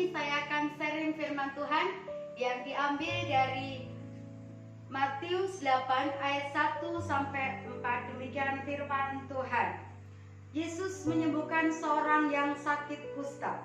ini saya akan sharing firman Tuhan yang diambil dari Matius 8 ayat 1 sampai 4. Demikian firman Tuhan. Yesus menyembuhkan seorang yang sakit kusta.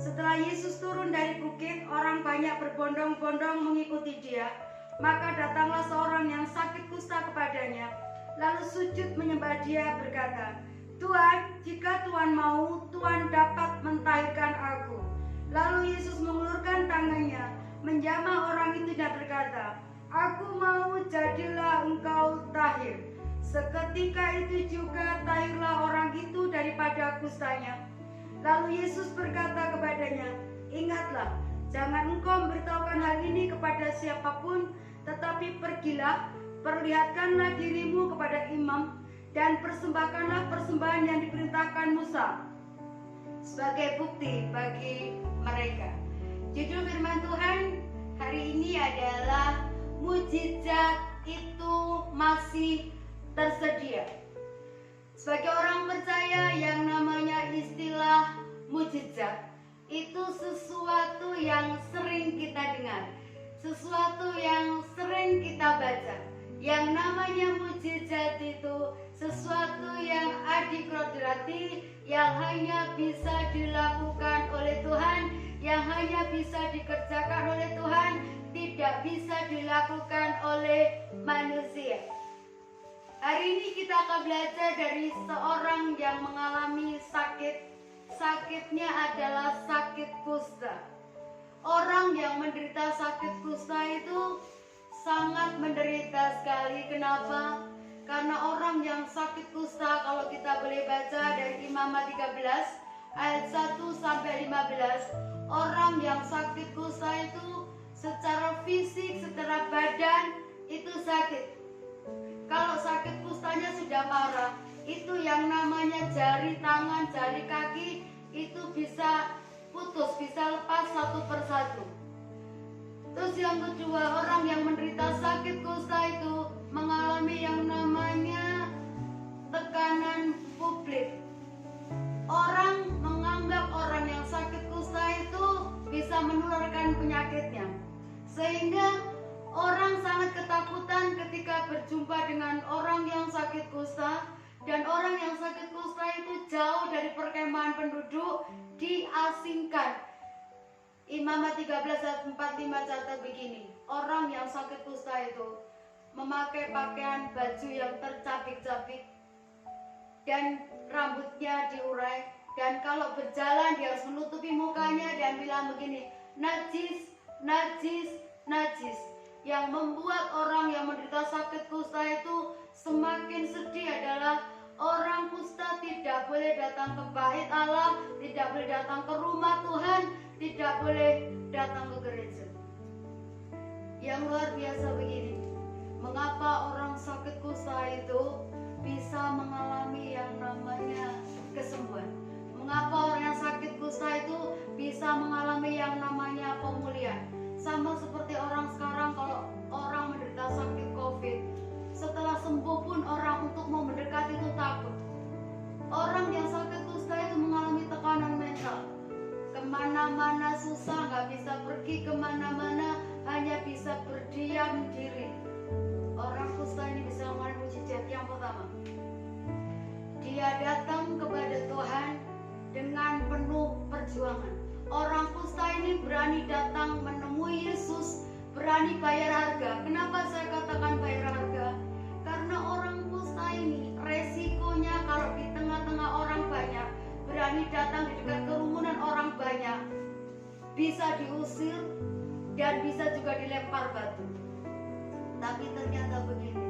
Setelah Yesus turun dari bukit, orang banyak berbondong-bondong mengikuti dia. Maka datanglah seorang yang sakit kusta kepadanya, lalu sujud menyembah dia berkata, "Tuhan, jika Tuhan mau, Tuhan dapat mentahirkan aku." Lalu Yesus mengulurkan tangannya, menjamah orang itu dan berkata, "Aku mau, jadilah engkau tahir." Seketika itu juga tahirlah orang itu daripada kustanya. Lalu Yesus berkata kepadanya, "Ingatlah, jangan engkau memberitahukan hal ini kepada siapapun, tetapi pergilah, perlihatkanlah dirimu kepada imam, dan persembahkanlah persembahan yang diperintahkan Musa sebagai bukti bagi mereka." Judul firman Tuhan hari ini adalah mujizat itu masih tersedia. Sebagai orang percaya, yang namanya istilah mujizat itu sesuatu yang sering kita dengar, sesuatu yang sering kita baca. Yang namanya mujizat itu sesuatu yang adikodrati, yang hanya bisa dilakukan oleh Tuhan, yang hanya bisa dikerjakan oleh Tuhan, tidak bisa dilakukan oleh manusia. Hari ini kita akan belajar dari seorang yang mengalami sakit. Sakitnya adalah sakit kusta. Orang yang menderita sakit kusta itu sangat menderita sekali. Kenapa? Karena orang yang sakit kusta, kalau kita boleh baca dari Imamat 13 ayat 1 sampai 15, orang yang sakit kusta itu secara fisik, secara badan itu sakit. Kalau sakit kustanya sudah parah, itu yang namanya jari tangan, jari kaki itu bisa putus, bisa lepas satu persatu. Terus yang kedua, orang yang menderita sakit kusta itu mengalami yang namanya tekanan publik. Orang menganggap orang yang sakit kusta itu bisa menularkan penyakitnya, sehingga orang sangat ketakutan ketika berjumpa dengan orang yang sakit kusta. Dan orang yang sakit kusta itu jauh dari perkemahan penduduk, diasingkan. Imamat 13 ayat 45 catat begini, orang yang sakit kusta itu memakai pakaian baju yang tercapik-capik dan rambutnya diurai, dan kalau berjalan dia harus menutupi mukanya dan bilang begini, "Najis, najis, najis." Yang membuat orang yang menderita sakit kusta itu semakin sedih adalah orang kusta tidak boleh datang ke bait Allah, tidak boleh datang ke rumah Tuhan, tidak boleh datang ke gereja. Yang luar biasa begini, mengapa orang sakit kusta itu bisa mengalami yang namanya kesembuhan? Mengapa orang yang sakit kusta itu bisa mengalami yang namanya pemulihan? Sama seperti orang sekarang, kalau orang menderita sakit COVID, setelah sembuh pun orang untuk mau mendekat itu takut. Orang yang sakit kusta itu mengalami tekanan mental. Kemana-mana susah, gak bisa pergi kemana-mana, hanya bisa berdiam diri. Orang kusta ini bisa mengalami mujizat. Yang pertama, dia datang kepada Tuhan dengan penuh perjuangan. Orang kusta ini berani datang menemui Yesus, berani bayar harga. Kenapa saya katakan bayar harga? Karena orang kusta ini resikonya kalau di tengah-tengah orang banyak, berani datang di dekat kerumunan orang banyak, bisa diusir dan bisa juga dilempar batu. Tapi ternyata begini,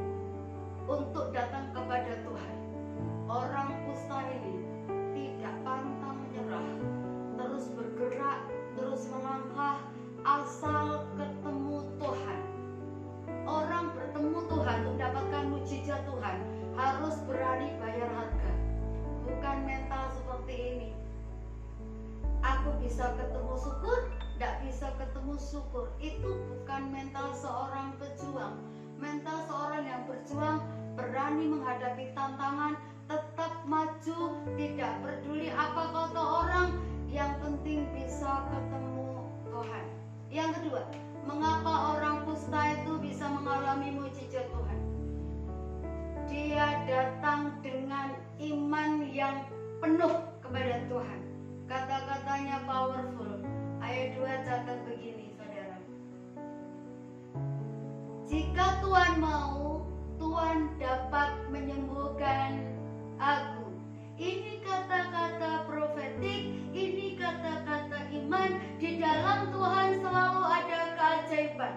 untuk datang kepada Tuhan, orang kusta ini tidak pantang menyerah, terus bergerak, terus melangkah, asal ketemu Tuhan. Orang bertemu Tuhan, mendapatkan mujizat Tuhan, harus berani bayar harga. Bukan mental seperti ini, aku bisa ketemu syukur, tidak bisa ketemu syukur. Itu bukan mental seorang pejuang. Mental seorang yang berjuang, berani menghadapi tantangan, tetap maju, tidak peduli apa kata orang, yang penting bisa ketemu Tuhan. Yang kedua, mengapa orang kusta itu bisa mengalami mujizat Tuhan? Dia datang dengan iman yang penuh kepada Tuhan. Kata-katanya powerful. Ayat 2 catat begini, saudara. Jika Tuhan mau, Tuhan dapat menyembuhkan aku. Ini kata-kata profetik, ini kata-kata iman. Di dalam Tuhan selalu ada keajaiban.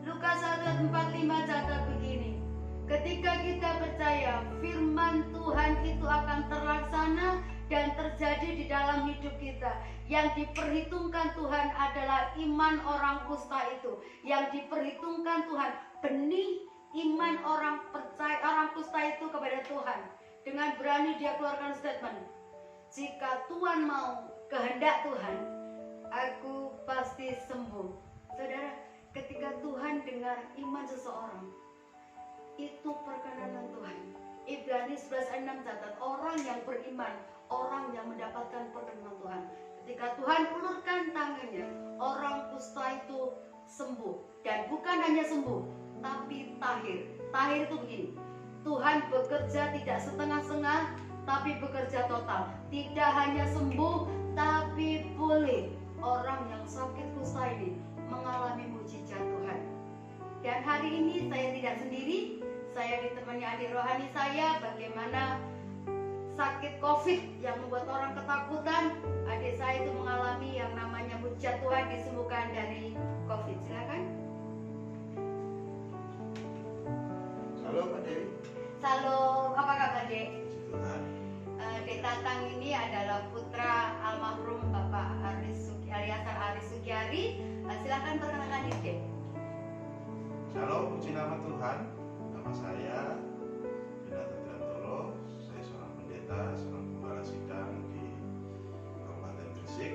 Lukas 1:45 catat begini. Ketika kita percaya firman Tuhan itu akan terlaksana dan terjadi di dalam hidup kita. Yang diperhitungkan Tuhan adalah iman orang kusta itu. Yang diperhitungkan Tuhan, benih iman orang percaya, orang kusta itu kepada Tuhan. Dengan berani dia keluarkan statement, jika Tuhan mau, kehendak Tuhan, aku pasti sembuh. Saudara, ketika Tuhan dengar iman seseorang, itu perkenanan Tuhan. Ibrani 11:6 catat, orang yang beriman, orang yang mendapatkan perkenanan Tuhan. Ketika Tuhan ulurkan tangannya, orang kusta itu sembuh. Dan bukan hanya sembuh, tapi tahir. Tahir itu begini, Tuhan bekerja tidak setengah-setengah, tapi bekerja total. Tidak hanya sembuh, tapi boleh. Orang yang sakit kusta ini mengalami mujizat Tuhan. Dan hari ini saya tidak sendiri, saya ditemani adik rohani saya. Bagaimana sakit COVID yang membuat orang ketakutan, adik saya itu mengalami yang namanya mujizat Tuhan, disembuhkan dari COVID. Silakan. Halo Pak Dewi. Salam, apa kabar Dek? Tuhan. Dek Tatang ini adalah putra almarhum Bapak alias Aris Sugiari. Silakan perkenalkan diri Dek. Shalom, puji nama Tuhan. Nama saya Pendeta Triantoro. Saya seorang pendeta, seorang gembala sidang di Kabupaten Gresik,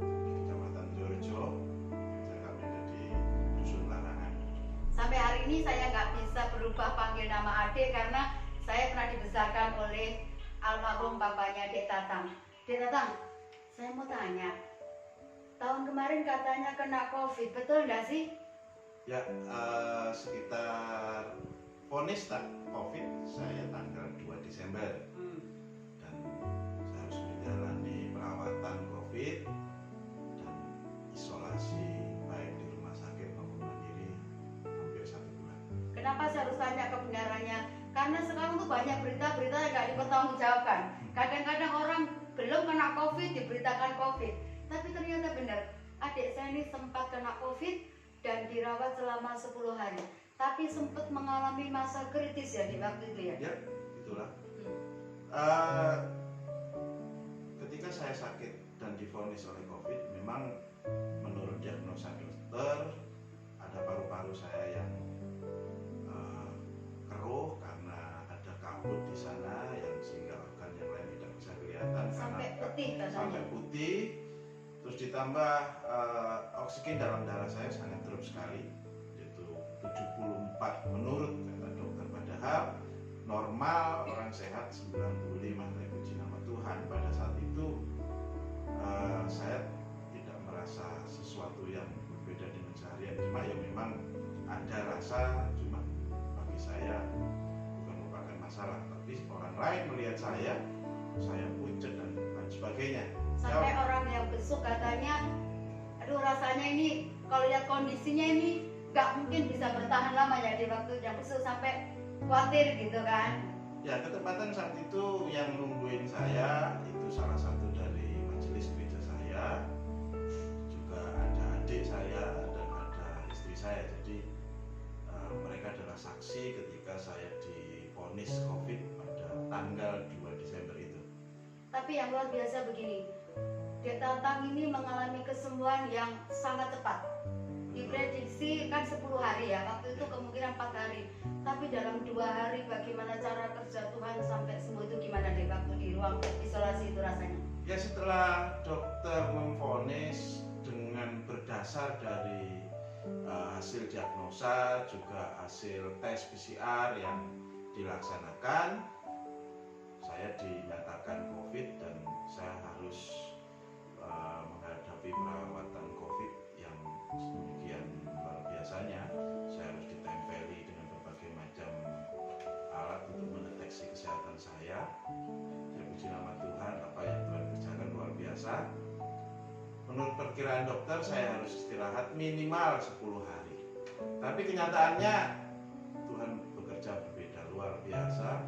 Kecamatan Jorjo. Saya kami ada di Dusun Larangan. Sampai hari ini saya nggak bisa berubah panggil nama adik karena saya pernah dibesarkan oleh almarhum bapaknya Dek Tatang. Dek Tatang, saya mau tanya, tahun kemarin katanya kena COVID, betul nggak sih? Ya, sekitar vonis COVID saya tanggal 2 Desember. Dan saya harus menjalani perawatan COVID dan isolasi baik di rumah sakit maupun mandiri hampir 1 bulan. Kenapa saya harus tanya kebenarannya? Karena sekarang tuh banyak berita-berita yang nggak dipertanggungjawabkan. Kadang-kadang orang belum kena COVID diberitakan COVID, tapi ternyata benar. Adik saya ini sempat kena COVID dan dirawat selama 10 hari. Tapi sempat mengalami masa kritis ya di waktu itu ya? Ya, itulah. Ketika saya sakit dan divonis oleh COVID, memang menurut diagnosa dokter ada paru-paru saya yang keruh karena ada kabut di sana yang sehingga organ yang lain tidak bisa kelihatan Sampai putih katanya. Sampai putih. Terus ditambah oksigen dalam darah saya sangat drop sekali, yaitu 74 menurut kata dokter. Padahal normal orang sehat 95. Tapi puji nama Tuhan, pada saat itu saya tidak merasa sesuatu yang berbeda dengan seharian. Cuma ya memang ada rasa, cuma bagi saya bukan merupakan masalah. Tapi orang lain melihat saya pucat dan lain sebagainya. Sampai orang yang besuk katanya, aduh rasanya ini kalau lihat kondisinya ini nggak mungkin bisa bertahan lama ya di waktu yang besuk, sampai khawatir gitu kan. Ya, ketepatan saat itu yang nungguin saya itu salah satu dari majelis gereja saya, juga ada adik saya dan ada istri saya. Jadi mereka adalah saksi ketika saya divonis COVID pada tanggal 2 Desember itu. Tapi yang luar biasa begini, Dek Tatang ini mengalami kesembuhan yang sangat cepat. Diprediksi kan 10 hari ya, waktu itu kemungkinan 4 hari. Tapi dalam 2 hari bagaimana cara kerja Tuhan sampai sembuh itu gimana deh waktu di ruang isolasi itu rasanya? Ya, setelah dokter memvonis dengan berdasar dari hasil diagnosa juga hasil tes PCR yang dilaksanakan, saya dinyatakan COVID dan saya harus menghadapi perawatan COVID perkiraan dokter saya harus istirahat minimal 10 hari. Tapi kenyataannya Tuhan bekerja berbeda, luar biasa.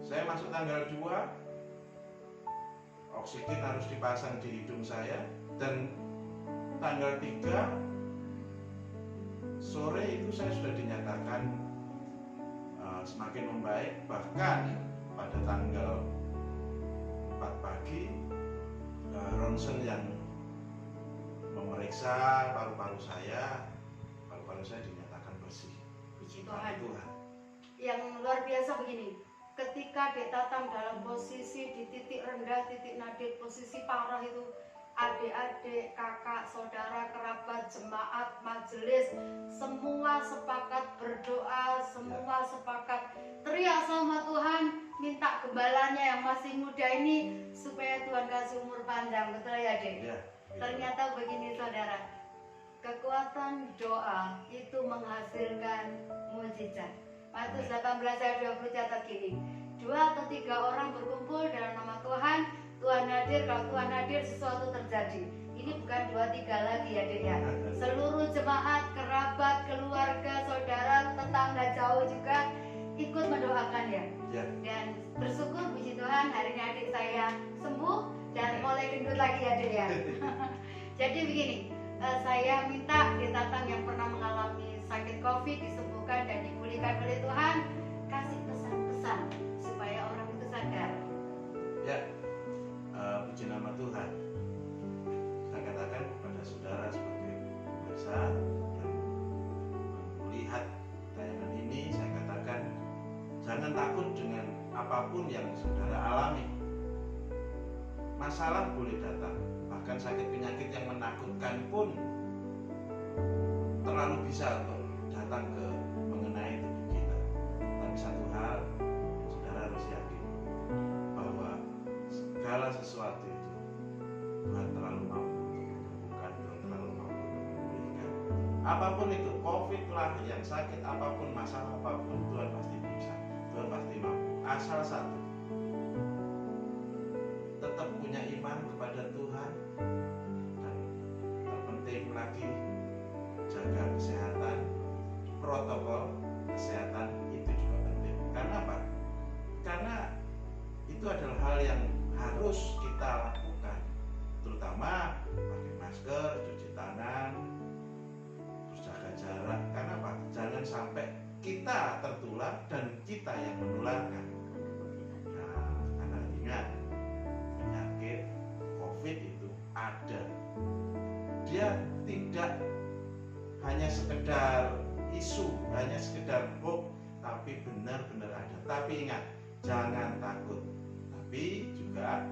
Saya masuk tanggal 2, oksigen harus dipasang di hidung saya, dan tanggal 3 sore itu saya sudah dinyatakan semakin membaik. Bahkan pada tanggal 4 pagi ronsen yang memeriksa paru-paru saya dinyatakan bersih. Puji Tuhan. Yang luar biasa begini, ketika Dek Tatang dalam posisi di titik rendah, titik nadir, posisi parah itu, adik-adik, kakak, saudara, kerabat, jemaat, majelis, semua sepakat berdoa, semua sepakat teriak sama Tuhan, minta gembalanya yang masih muda ini supaya Tuhan kasih umur panjang. Betul ya, Dek? Ya, Ternyata begini, saudara, kekuatan doa itu menghasilkan mukjizat. Matius 18 ayat 20 catat gini, 2 atau 3 orang berkumpul dalam nama Tuhan, Tuhan hadir. Kalau Tuhan hadir, sesuatu terjadi. Ini bukan 2-3 lagi ya, Dek ya. Seluruh jemaat, kerabat, keluarga, saudara, tetangga jauh juga ikut mendoakan ya. Dan bersyukur puji Tuhan hari ini adik saya sembuh dan mulai gendut lagi ya, Dek ya. Jadi begini, saya minta Dek Tatang yang pernah mengalami sakit COVID disembuhkan dan dipulihkan oleh Tuhan, kasih pesan-pesan supaya orang itu sadar. Ya, puji nama Tuhan. Saya katakan kepada saudara sebagai pemirsa yang melihat tayangan ini, saya katakan jangan takut dengan apapun yang saudara alami. Masalah boleh datang, bahkan sakit penyakit yang menakutkan pun terlalu bisa untuk datang ke mengenai tubuh kita. Tapi satu hal saudara harus yakin bahwa segala sesuatu itu Tuhan terlalu mampu untuk menyembuhkan, Tuhan terlalu mampu untuk memulihkan. Apapun itu, COVID lah, yang sakit apapun, masalah apapun, Tuhan pasti bisa, Tuhan pasti mampu. Asal satu, tetap punya iman kepada Tuhan, dan terpenting lagi jaga kesehatan. Protokol kesehatan itu juga penting. Karena apa? Karena itu adalah hal yang harus kita lakukan, terutama pakai masker, cuci tangan, terus jaga jarak. Karena apa? Jangan sampai kita tertular dan kita yang menularkan. Nah, karena ingat, penyakit COVID itu ada. Dia tidak hanya sekedar isu, hanya sekedar hoax, tapi benar-benar ada. Tapi ingat, jangan takut, tapi juga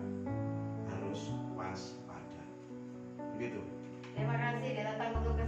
harus waspada. Begitu. Terima kasih Dek Tatang untuk